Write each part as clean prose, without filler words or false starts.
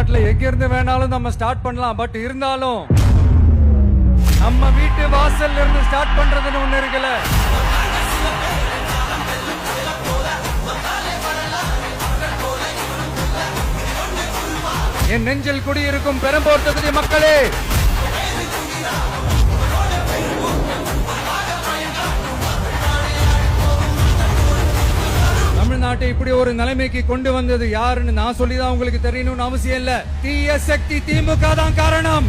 தமிழ்நாட்டுல எங்க இருந்து வேணாலும் நம்ம ஸ்டார்ட் பண்ணலாம். பட் இருந்தாலும் நம்ம வீட்டு வாசல்ல இருந்து ஸ்டார்ட் பண்றதுன்னு ஒண்ணு இருக்குல்ல. என் நெஞ்சில் குடியிருக்கும் பெரம்பூர் தொகுதி மக்களே, தமிழ்நாட்டை இப்படி ஒரு நிலைமைக்கு கொண்டு வந்தது யாருன்னு நான் சொல்லிதான் உங்களுக்கு தெரியணும்னு அவசியம் இல்ல. தீய சக்தி திமுக தான் காரணம்.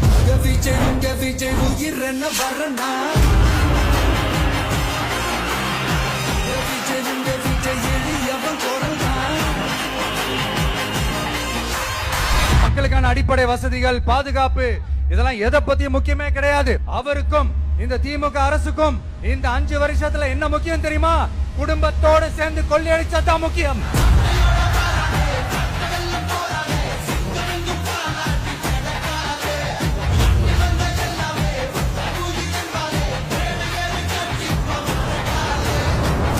மக்களுக்கான அடிப்படை வசதிகள், பாதுகாப்பு, இதெல்லாம் எதை பத்தியும் முக்கியமே கிடையாது. அவருக்கும் இந்த திமுக அரசுக்கும் இந்த 5 வருஷத்துல என்ன முக்கியம் தெரியுமா? குடும்பத்தோடு சேர்ந்து கொள்ளையடிச்சதான் முக்கியம்.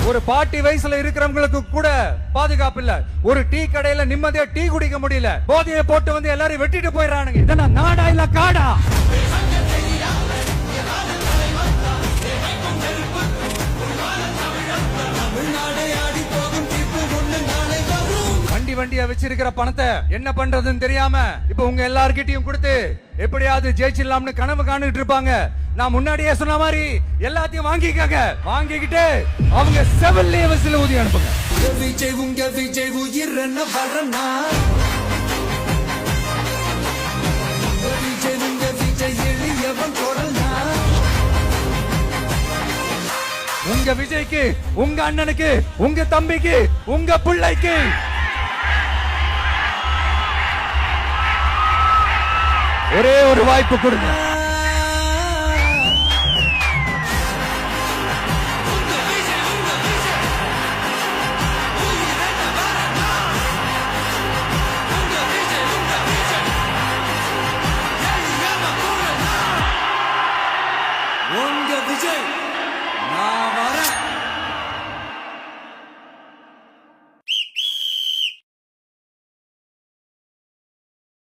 ஒரு பாட்டி வயசுல இருக்கிறவங்களுக்கு கூட பாதுகாப்பு இல்ல. ஒரு டீ கடையில நிம்மதியா டீ குடிக்க முடியல. போதையை போட்டு வந்து எல்லாரும் வெட்டிட்டு போயிடறானுங்க. இதெல்லாம் நாடா இல்ல காடா? வண்டியா வச்சிருக்கிற பணத்தை என்ன பண்றதுன்னு தெரியாம இப்ப உங்க எல்லார்கிட்டயும் கொடுத்து எப்படியாவது ஜெயிச்சிடலாம்னு கனவு காணிட்டு இருப்பாங்க. நான் முன்னாடியே சொன்ன மாதிரி எல்லாத்தையும் வாங்கிக்கங்க. வாங்கிக்கிட்டு அவங்க செவல்லே வசில ஊதி அனுப்புங்க. விஜய் உங்க விஜய் உயிர் என்ன வரனா? விஜய் உங்க விஜய் எளியவன் கொடனா? உங்க விஜய்க்கு, உங்க அண்ணனுக்கு, உங்க தம்பிக்கு, உங்க பிள்ளைக்கு ஒரே ஒரு வாய்ப்பு கொடுங்க. உங்க விஜய் நான்